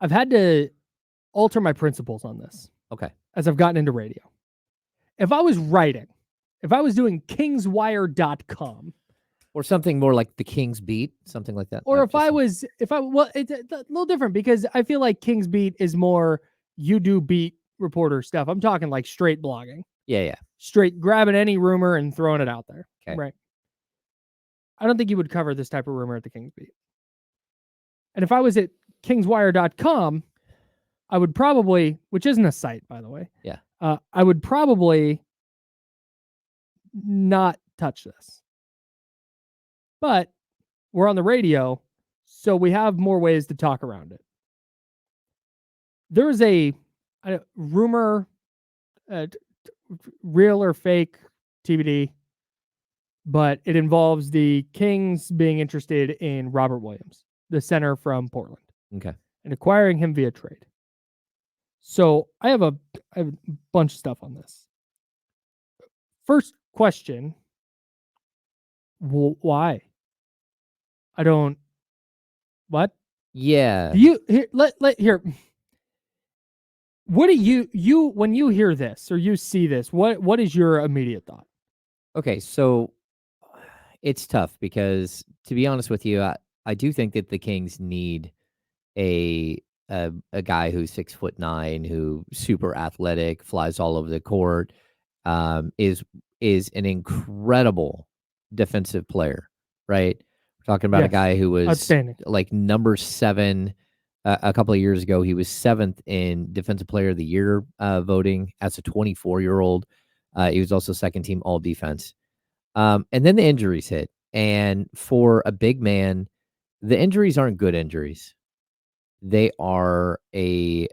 I've had to alter my principles on this. Okay. As I've gotten into radio. If I was writing, if I was doing kingswire.com or something more like the King's Beat, something like that. Or it's a little different because I feel like King's Beat is more you do beat reporter stuff. I'm talking like straight blogging. Yeah. Straight grabbing any rumor and throwing it out there. Okay. Right. I don't think you would cover this type of rumor at the King's Beat. And if I was at kingswire.com, I would probably, which isn't a site, by the way. Yeah. I would probably not touch this. But we're on the radio, so we have more ways to talk around it. There's a rumor, real or fake TBD, but it involves the Kings being interested in Robert Williams, the center from Portland. Okay. And acquiring him via trade. So I have a bunch of stuff on this. First question, why? I don't. What? Yeah. Here. What do you when you hear this or you see this? What is your immediate thought? Okay, so it's tough because to be honest with you, I do think that the Kings need a guy who's 6'9", who super athletic, flies all over the court, is an incredible defensive player, right? We're talking about a guy who was like number 7 a couple of years ago. He was 7th in Defensive Player of the Year voting as a 24-year-old. He was also second team all defense. And then the injuries hit. And for a big man, the injuries aren't good injuries. They are he's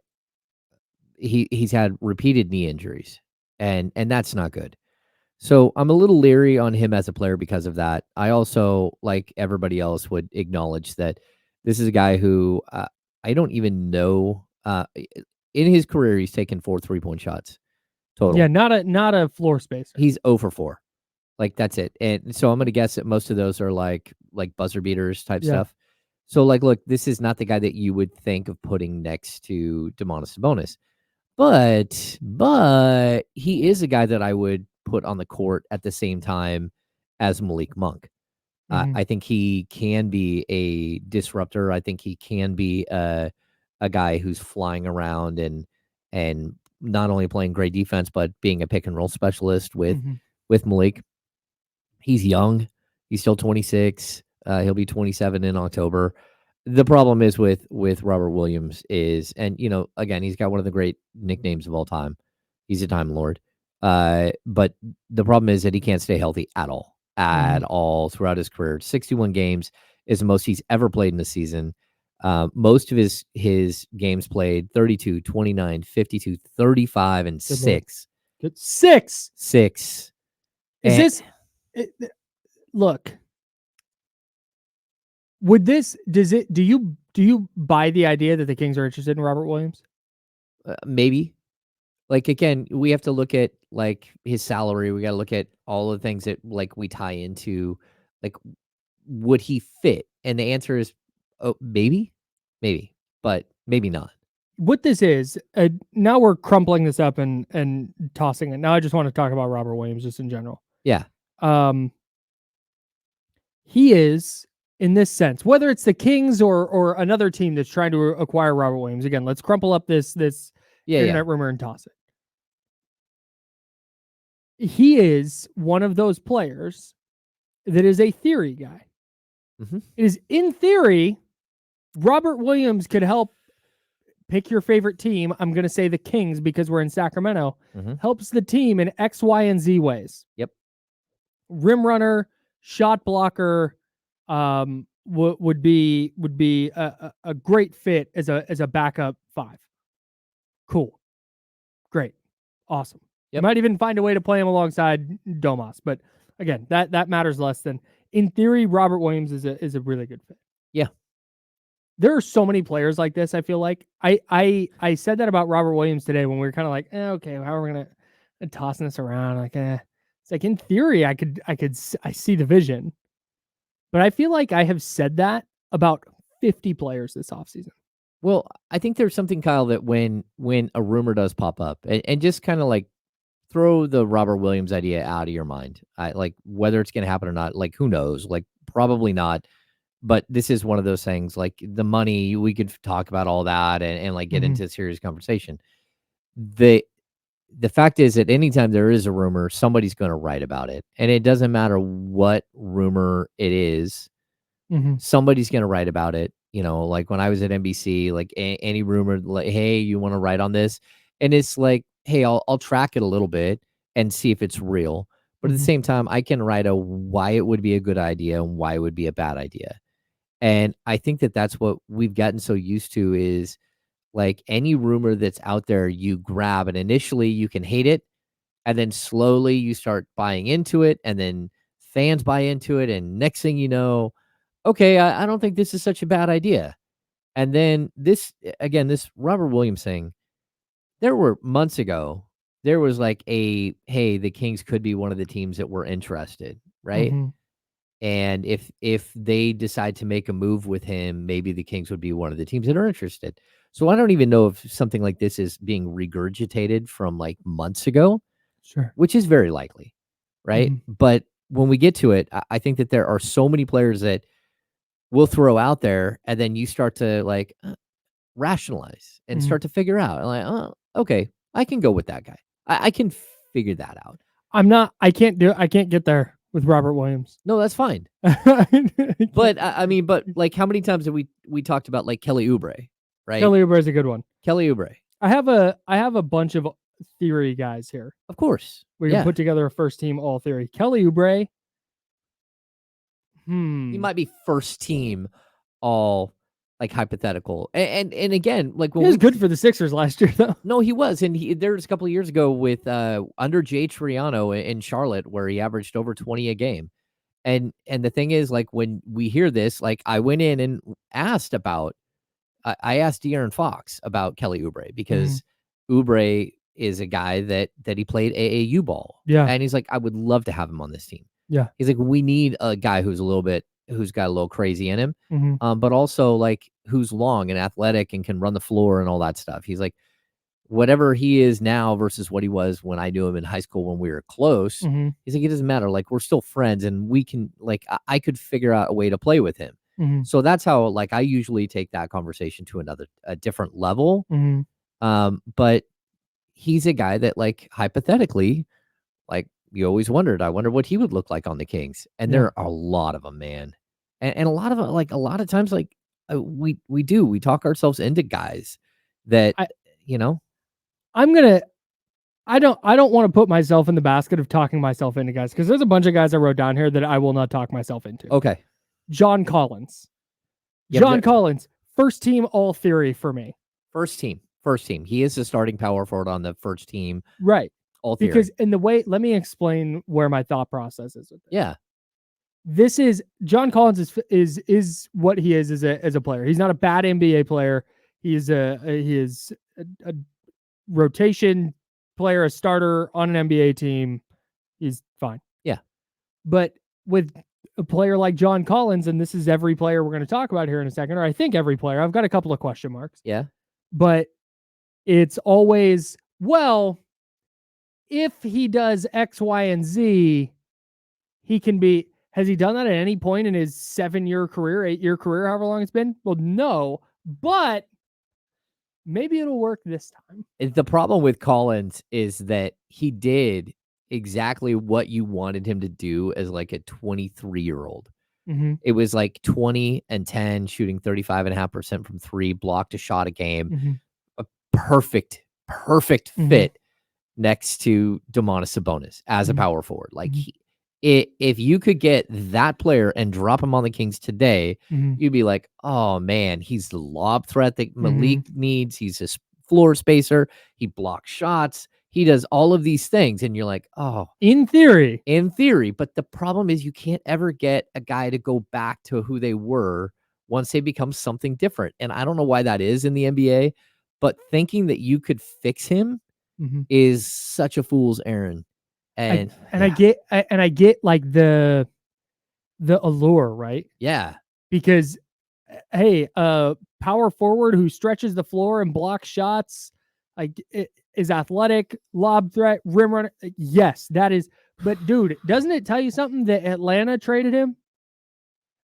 had repeated knee injuries, and that's not good. So I'm a little leery on him as a player because of that. I also, like everybody else, would acknowledge that this is a guy who I don't even know. In his career, he's taken 4 3-point shots total. Yeah, not a floor spacer. He's 0 for 4. Like, that's it. And so I'm going to guess that most of those are like buzzer beaters type stuff. So, like, look, this is not the guy that you would think of putting next to Domantas Sabonis. But he is a guy that I would put on the court at the same time as Malik Monk. I think he can be a disruptor. I think he can be a guy who's flying around and not only playing great defense, but being a pick and roll specialist with Malik. He's young. He's still 26. He'll be 27 in October. The problem is with Robert Williams is, and again, he's got one of the great nicknames of all time. He's a Time Lord. But the problem is that he can't stay healthy at all throughout his career. 61 games is the most he's ever played in a season. Most of his games played 32, 29, 52, 35, and 6. Good. 6. Is look, do you buy the idea that the Kings are interested in Robert Williams? Maybe. Like, again, we have to look at like his salary. We got to look at all the things that like we tie into, like, would he fit? And the answer is, maybe, but maybe not. What this is, now we're crumpling this up and tossing it. Now I just want to talk about Robert Williams just in general. Yeah. He is, in this sense, whether it's the Kings or another team that's trying to acquire Robert Williams. Again, let's crumple up this internet rumor and toss it. He is one of those players that is a theory guy. It is, in theory, Robert Williams could help pick your favorite team. I'm going to say the Kings because we're in Sacramento. Helps the team in X, Y, and Z ways. Yep. Rim runner, shot blocker, would be a great fit as a backup 5. Cool. Great. Awesome. You might even find a way to play him alongside Domas, but again, that matters less than, in theory, Robert Williams is a really good fit. Yeah. There are so many players like this, I feel like. I said that about Robert Williams today when we were kind of like, okay, how are we going to tossing this around? Like, it's like, in theory, I see the vision. But I feel like I have said that about 50 players this offseason. Well, I think there's something, Kyle, that when a rumor does pop up, and just kind of like throw the Robert Williams idea out of your mind. Like whether it's going to happen or not, like who knows? Like probably not. But this is one of those things. Like the money, we could talk about all that and like get into a serious conversation. The fact is that anytime there is a rumor, somebody's going to write about it, and it doesn't matter what rumor it is. Somebody's going to write about it. You know, like when I was at NBC, like any rumor, like, hey, you want to write on this? And it's like, hey, I'll track it a little bit and see if it's real. But at the same time, I can write a why it would be a good idea and why it would be a bad idea. And I think that that's what we've gotten so used to is like any rumor that's out there, you grab, and initially you can hate it, and then slowly you start buying into it, and then fans buy into it, and next thing you know, okay, I don't think this is such a bad idea. And then this again, this Robert Williams thing, there were months ago, there was like a hey, the Kings could be one of the teams that were interested, right? And if they decide to make a move with him, maybe the Kings would be one of the teams that are interested. So I don't even know if something like this is being regurgitated from like months ago, Sure. which is very likely, right? But when we get to it, I think that there are so many players that we'll throw out there, and then you start to like rationalize and start to figure out, like, oh, okay, I can go with that guy. I can figure that out. I can't get there with Robert Williams. No, that's fine. But I mean, but like, how many times have we talked about like Kelly Oubre, right? Kelly Oubre is a good one. Kelly Oubre. I have a bunch of theory guys here. Of course. We can put together a first team all theory. Kelly Oubre. He might be first team all like hypothetical. And again, like when he was good for the Sixers last year though. No, he was. And there was a couple of years ago with under Jay Triano in Charlotte where he averaged over 20 a game. And the thing is, like, when we hear this, like, I went in and asked about I asked De'Aaron Fox about Kelly Oubre because Oubre is a guy that he played AAU ball. Yeah. And he's like, I would love to have him on this team. Yeah. He's like, we need a guy who's got a little crazy in him, but also like who's long and athletic and can run the floor and all that stuff. He's like, whatever he is now versus what he was when I knew him in high school when we were close. He's like, it doesn't matter. Like, we're still friends, and we can like I could figure out a way to play with him. So that's how like I usually take that conversation to a different level. But he's a guy that like hypothetically, like you always wondered, I wonder what he would look like on the Kings. And there are a lot of them, man. And a lot of like a lot of times, like we talk ourselves into guys that, you know, I don't want to put myself in the basket of talking myself into guys because there's a bunch of guys I wrote down here that I will not talk myself into. Okay. John Collins. John Collins, first team all theory for me. First team. He is the starting power forward on the first team. Right. All theory. Because in the way, let me explain where my thought process is with this. Yeah. This is John Collins is what he is as a player. He's not a bad NBA player. He is a rotation player, a starter on an NBA team. He's fine. Yeah. But with a player like John Collins, and this is every player we're going to talk about here in a second, or I think every player, I've got a couple of question marks. Yeah. But it's always, well, if he does X, Y, and Z, he can be. Has he done that at any point in his 7-year career, 8-year career, however long it's been? Well, no, but maybe it'll work this time. The problem with Collins is that he did exactly what you wanted him to do as like a 23-year-old. It was like 20 and 10, shooting 35.5% from three, blocked a shot a game. A perfect fit next to Domantas Sabonis as a power forward. Like if you could get that player and drop him on the Kings today, you'd be like, oh man, he's the lob threat that Malik needs. He's a floor spacer. He blocks shots. He does all of these things. And you're like, oh, in theory. But the problem is you can't ever get a guy to go back to who they were once they become something different. And I don't know why that is in the NBA, but thinking that you could fix him is such a fool's errand. And I get like the allure, right? Yeah. Because hey, power forward who stretches the floor and blocks shots, like is athletic, lob threat, rim runner. Yes, that is. But dude, doesn't it tell you something that Atlanta traded him,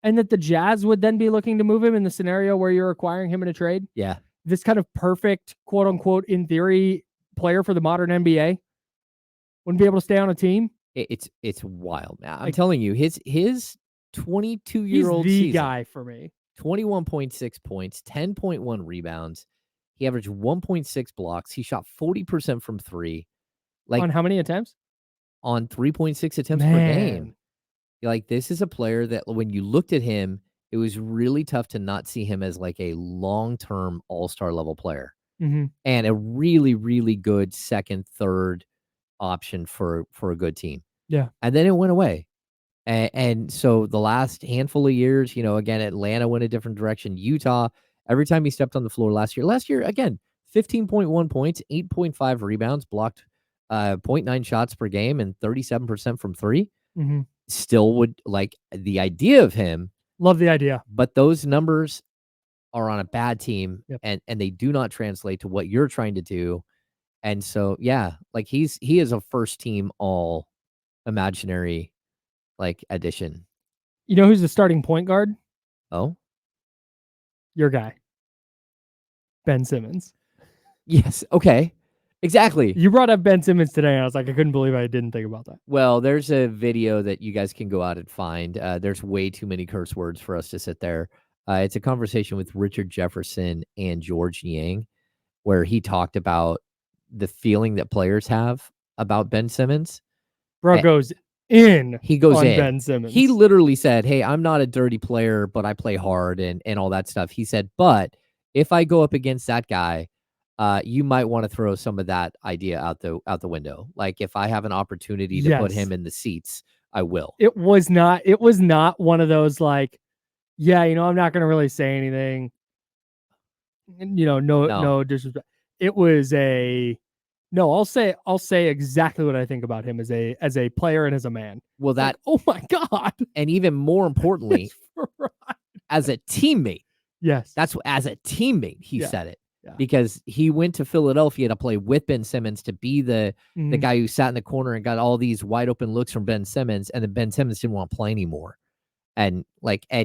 and that the Jazz would then be looking to move him in the scenario where you're acquiring him in a trade? Yeah. This kind of perfect, quote unquote, in theory, player for the modern NBA wouldn't be able to stay on a team. It's wild, man. I'm telling you, his 22-year-old he's the season, guy for me. 21.6 points, 10.1 rebounds. He averaged 1.6 blocks. He shot 40% from three. On how many attempts? On 3.6 attempts per game. Like, this is a player that when you looked at him, it was really tough to not see him as like a long-term all-star level player. Mm-hmm. And a really, really good second, third option for a good team. Yeah. And then it went away. And so the last handful of years, again, Atlanta went a different direction. Utah, every time he stepped on the floor last year, again, 15.1 points, 8.5 rebounds, blocked 0.9 shots per game, and 37% from three. Mm-hmm. Still would like the idea of him. Love the idea. But those numbers are on a bad team, yep. and they do not translate to what you're trying to do. And so, yeah, like he is a first team all imaginary like addition. You know who's the starting point guard? Oh, your guy, Ben Simmons. Yes. Okay. Exactly. You brought up Ben Simmons today, and I was like, I couldn't believe I didn't think about that. Well, there's a video that you guys can go out and find. There's way too many curse words for us to sit there. It's a conversation with Richard Jefferson and George Yang, where he talked about the feeling that players have about Ben Simmons. Bro goes in. He goes on in. Ben Simmons. He literally said, "Hey, I'm not a dirty player, but I play hard and all that stuff." He said, "But if I go up against that guy, you might want to throw some of that idea out the window. Like if I have an opportunity to put him in the seats, I will." It was not one of those like, yeah, I'm not going to really say anything. No disrespect. It was no, I'll say exactly what I think about him as a player and as a man. Well, that, oh my God. And even more importantly, as a teammate. Yes. That's as a teammate, he said it. Yeah. Because he went to Philadelphia to play with Ben Simmons, to be the guy who sat in the corner and got all these wide open looks from Ben Simmons, and then Ben Simmons didn't want to play anymore. And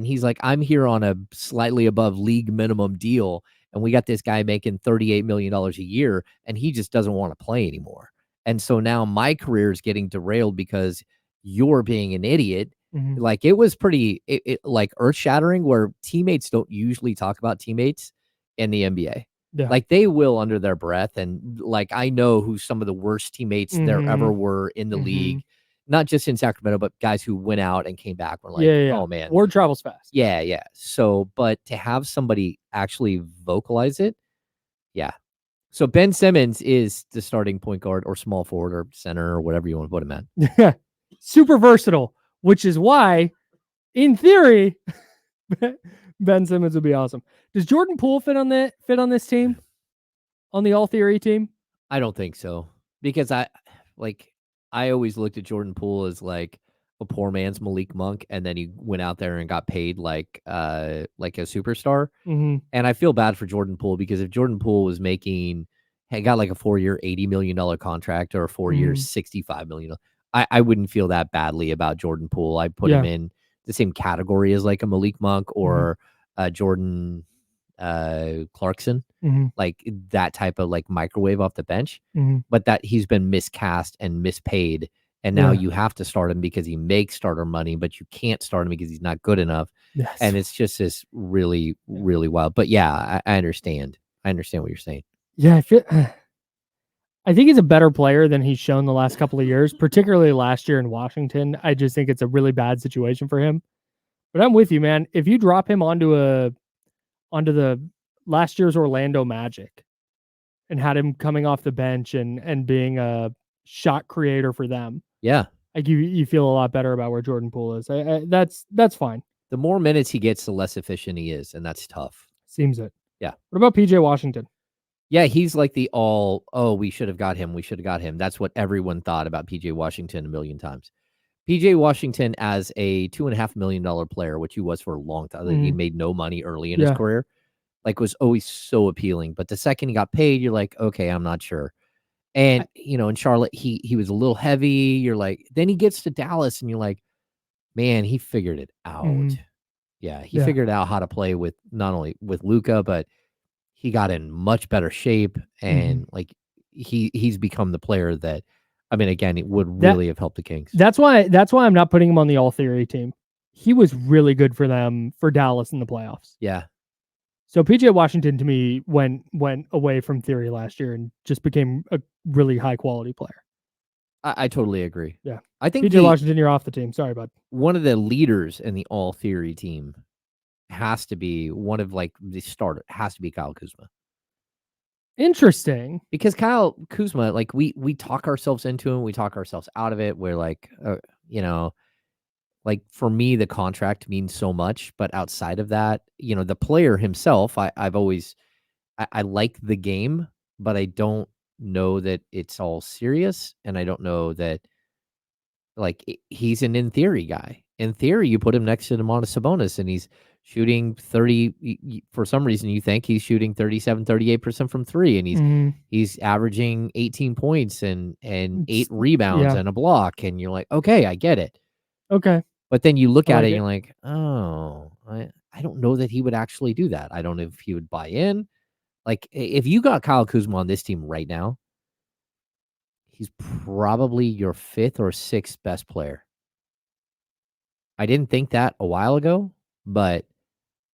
he's like, I'm here on a slightly above league minimum deal, and we got this guy making $38 million a year, and he just doesn't want to play anymore. And so now my career is getting derailed because you're being an idiot. Like, it was pretty like earth shattering, where teammates don't usually talk about teammates in the NBA. Yeah. Like, they will under their breath. And like, I know who some of the worst teammates there ever were in the league, not just in Sacramento, but guys who went out and came back were like, oh man, word travels fast. Yeah. So, but to have somebody actually vocalize it. Yeah. So Ben Simmons is the starting point guard or small forward or center or whatever you want to put him at. Super versatile, which is why, in theory, Ben Simmons would be awesome. Does Jordan Poole fit on this team? On the all theory team? I don't think so. Because I always looked at Jordan Poole as like a poor man's Malik Monk, and then he went out there and got paid like a superstar. And I feel bad for Jordan Poole, because if Jordan Poole was got like a 4-year $80 million contract, or a 4-year $65 million, I wouldn't feel that badly about Jordan Poole. I'd put him in the same category as like a Malik Monk or Jordan Clarkson, like that type of like microwave off the bench. But that he's been miscast and mispaid, and now you have to start him because he makes starter money, but you can't start him because he's not good enough. And it's just this really, really wild. But yeah, I understand. I understand what you're saying. Yeah, I think he's a better player than he's shown the last couple of years, particularly last year in Washington. I just think it's a really bad situation for him. But I'm with you, man. If you drop him onto the last year's Orlando Magic and had him coming off the bench and being a shot creator for them, like you feel a lot better about where Jordan Poole is. That's fine. The more minutes he gets, the less efficient he is, and that's tough. Seems it. Yeah. What about PJ Washington? Yeah, he's like we should have got him. We should have got him. That's what everyone thought about PJ Washington a million times. PJ Washington as a $2.5 million player, which he was for a long time. Like, he Mhm. made no money early in his Yeah. career. Like, was always so appealing. But the second he got paid, you're like, okay, I'm not sure. And, I in Charlotte, he was a little heavy. You're like, then he gets to Dallas and you're like, man, he figured it out. Mhm. Yeah, he Yeah. figured out how to play with not only with Luka, but he got in much better shape Mhm. and like he's become the player that I mean, again, it would That really have helped the Kings. that's why I'm not putting him on the all theory team. He was really good for them for Dallas in the playoffs. Yeah. So PJ Washington to me went away from theory last year and just became a really high quality player. I totally agree. Yeah. I think PJ Washington, you're off the team. Sorry, bud. one of the leaders in the all theory team has to be one of like the starter has to be Kyle Kuzma. Interesting. Because Kyle Kuzma, like we talk ourselves into him, we talk ourselves out of it. We're like, you know, like for me, the contract means so much, but outside of that, the player himself, I've always I like the game, but I don't know that it's all serious, and I don't know that like he's an in theory guy. In theory, you put him next to Demonis Sabonis, and he's shooting 30. For some reason, you think he's shooting 37, 38% from three, and Mhm. he's averaging 18 points and 8 It's rebounds yeah. and a block, and you're like, okay, I get it. Okay. But then you look I at it, like and it. you're like, oh, I don't know that he would actually do that. I don't know if he would buy in. Like, if you got Kyle Kuzma on this team right now, he's probably your 5th or 6th best player. I didn't think that a while ago, but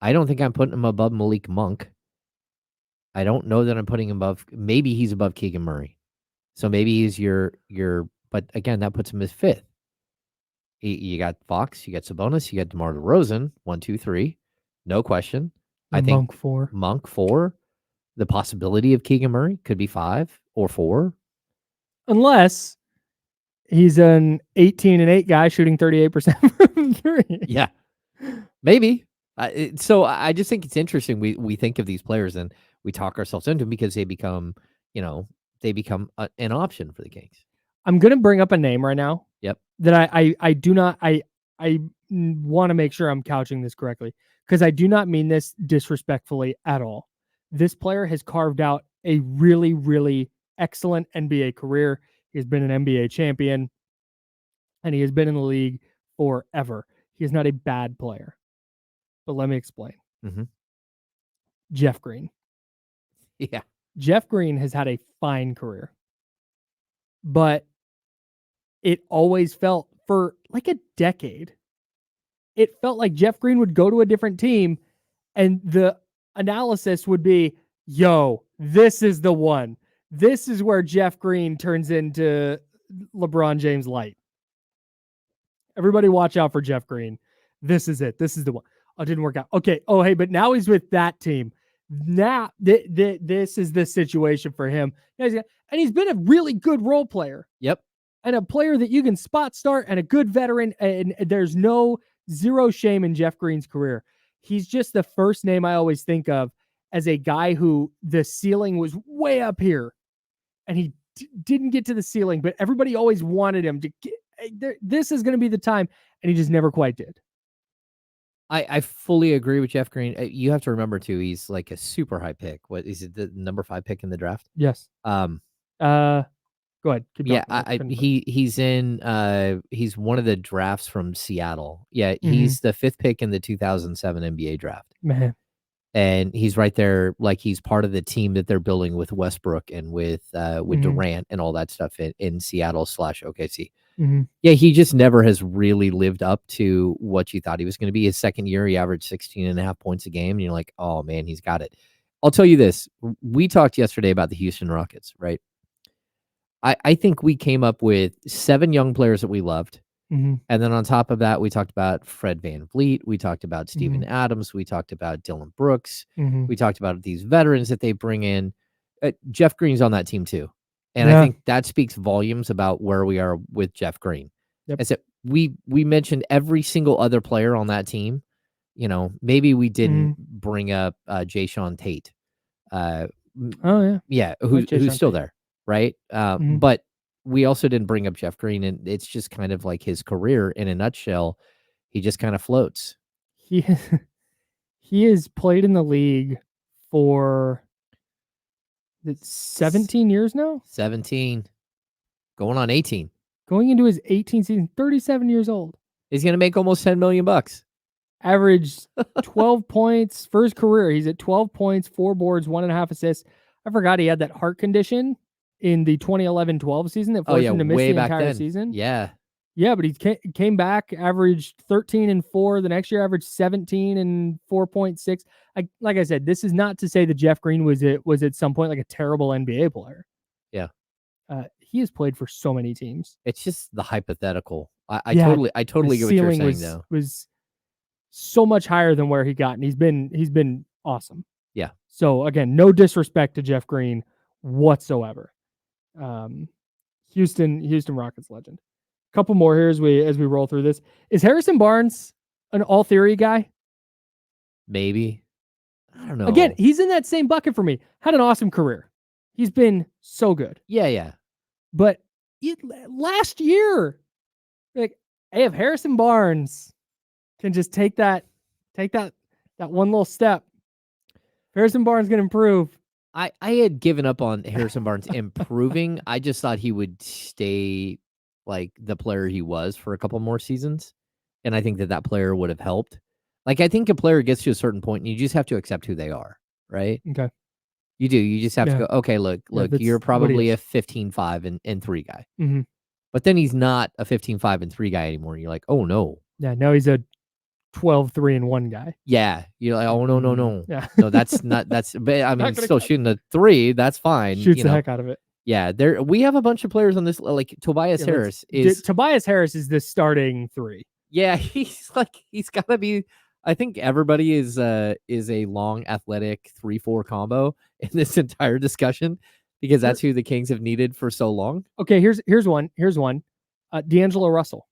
I don't think I'm putting him above Malik Monk. I don't know that I'm putting him above. Maybe he's above Keegan Murray. So maybe he's your. But again, that puts him as 5th. You got Fox, you got Sabonis, you got DeMar DeRozan. 1, 2, 3, no question. I And think Monk 4. Monk 4. The possibility of Keegan Murray could be 5 or 4. Unless he's an 18-8 guy shooting 38% from 3. Yeah, maybe. So I just think it's interesting. We think of these players and we talk ourselves into them because they become, you know, an option for the Kings. I'm going to bring up a name right now Yep. that I do not I want to make sure I'm couching this correctly because I do not mean this disrespectfully at all. This player has carved out a really, really excellent NBA career. He's been an NBA champion and he has been in the league forever. He is not a bad player. But let me explain. Mm-hmm. Jeff Green. Yeah. Jeff Green has had a fine career, but it always felt for like a decade, it felt like Jeff Green would go to a different team and the analysis would be, yo, this is the one. This is where Jeff Green turns into LeBron James light. Everybody watch out for Jeff Green. This is it. This is the one. Oh, it didn't work out. Okay. Oh, hey, but now he's with that team. Now, this is the situation for him. And he's been a really good role player. Yep. And a player that you can spot start and a good veteran. And there's zero shame in Jeff Green's career. He's just the first name I always think of as a guy who the ceiling was way up here and he didn't get to the ceiling, but everybody always wanted him to get. This is going to be the time, and he just never quite did. I fully agree with Jeff Green. You have to remember too, he's like a super high pick. What is it? The number 5 pick in the draft? Yes. Um. Go ahead. Keep Yeah. talking. He's one of the drafts from Seattle. Yeah. Mhm. He's the 5th pick in the 2007 NBA draft. Man. And he's right there, like he's part of the team that they're building with Westbrook and with Durant and all that stuff in Seattle / OKC. Mm-hmm. Yeah, he just never has really lived up to what you thought he was going to be. His second year, he averaged 16.5 points a game, and you're like, oh man, he's got it. I'll tell you this: we talked yesterday about the Houston Rockets, right? I think we came up with 7 young players that we loved. Mm-hmm. And then on top of that, we talked about Fred VanVleet. We talked about Steven Mm-hmm. Adams. We talked about Dylan Brooks. Mm-hmm. We talked about these veterans that they bring in. Jeff Green's on that team too. And Yeah. I think that speaks volumes about where we are with Jeff Green. Yep. As we mentioned every single other player on that team. Maybe we didn't bring up Jayshawn Tate. Oh, yeah. Yeah, Like who's Jayshawn still Tate. there, right? But we also didn't bring up Jeff Green, and it's just kind of like his career in a nutshell. He just kind of floats. He he has played in the league for 17 years now? 17, going on 18. Going into his 18th season, 37 years old. He's going to make almost $10 million. Averaged 12 points for his career. He's at 12 points, 4 boards, 1.5 assists. I forgot he had that heart condition in the 2011-12 season that forced him to miss the entire season. Yeah. Yeah, but he came back, averaged 13 and 4. The next year, averaged 17 and 4.6. Like I said, this is not to say that Jeff Green was at some point like a terrible NBA player. Yeah. He has played for so many teams. It's just the hypothetical. I totally get what you're saying, though. Was so much higher than where he got, and he's been awesome. Yeah. So again, no disrespect to Jeff Green whatsoever. Houston Rockets legend. Couple more here as we roll through this. Is Harrison Barnes an all theory guy? Maybe. I don't know. Again, he's in that same bucket for me. Had an awesome career. He's been so good. Yeah. But last year, like, hey, if Harrison Barnes can just take that one little step, Harrison Barnes can improve. I had given up on Harrison Barnes improving. I just thought he would stay like the player he was for a couple more seasons. And I think that player would have helped. Like, I think a player gets to a certain point and you just have to accept who they are, right? Okay. You do. You just have to go, okay, look, you're probably a 15-5 and 3 guy. Mm-hmm. But then he's not a 15-5 and 3 guy anymore. You're like, oh, no. Yeah, now he's a 12-3 and 1 guy. Yeah. You're like, oh, no. Yeah. No, that's not, but I mean, still shooting a 3, that's fine. Shoots the heck out of it. Yeah, we have a bunch of players on this, like Tobias Harris Tobias Harris is the starting 3. Yeah, he's got to be. I think everybody is a long, athletic 3-4 combo in this entire discussion because that's who the Kings have needed for so long. Okay, here's one. D'Angelo Russell.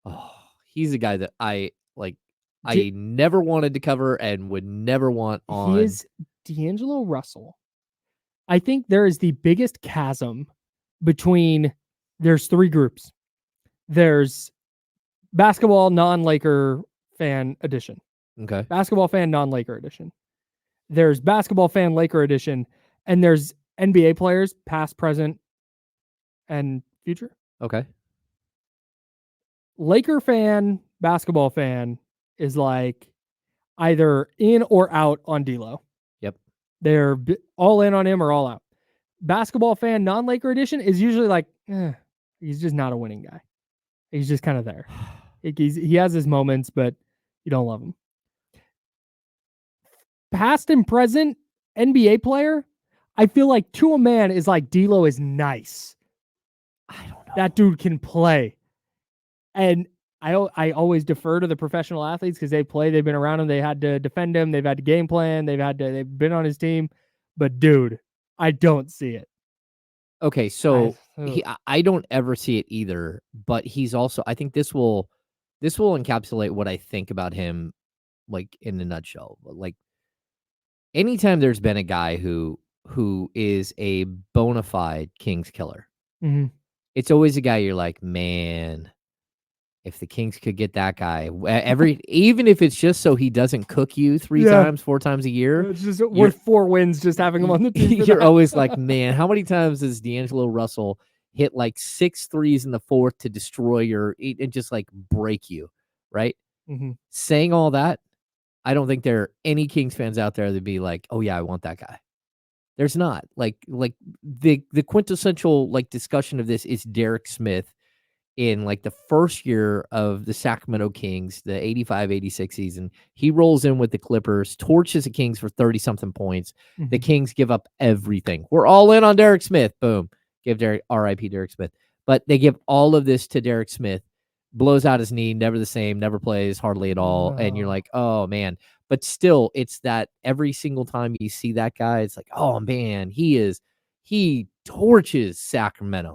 Oh, he's a guy that I like. I never wanted to cover and would never want on. He is D'Angelo Russell. I think there is the biggest chasm between. There's 3 groups. There's basketball non-Laker fan edition. Okay. Basketball fan non-Laker edition. There's basketball fan Laker edition, and there's NBA players past, present, and future. Okay. Laker fan, basketball fan is like either in or out on D'Lo. Yep. They're all in on him or all out. Basketball fan non-Laker edition is usually like, he's just not a winning guy. He's just kind of there. He has his moments, but you don't love him. Past and present NBA player, I feel like to a man is like D'Lo is nice. I don't know. That dude can play. And I always defer to the professional athletes because they've been around him, they had to defend him, they've had to game plan, they've been on his team. But dude, I don't see it. Okay, so I don't ever see it either, but he's also, I think this will encapsulate what I think about him, like in a nutshell. Like anytime there's been a guy who is a bona fide Kings killer, it's always a guy you're like, man, if the Kings could get that guy, even if it's just so he doesn't cook you 4 times a year, it's just worth 4 wins just having him on the team. You're always like, man, how many times does D'Angelo Russell hit like 6 threes in the 4th to destroy and just like break you, right? Mm-hmm. Saying all that, I don't think there are any Kings fans out there that'd be like, oh yeah, I want that guy. There's not. Like the quintessential like discussion of this is Derek Smith in like the first year of the Sacramento Kings, the 85-86 season. He rolls in with the Clippers, torches the Kings for 30-something points. Mm-hmm. The Kings give up everything. We're all in on Derek Smith. Boom. Give R.I.P. Derek Smith. But they give all of this to Derek Smith, blows out his knee, never the same, never plays hardly at all. No. And you're like, oh, man. But still, it's that every single time you see that guy, it's like, oh, man, he torches Sacramento.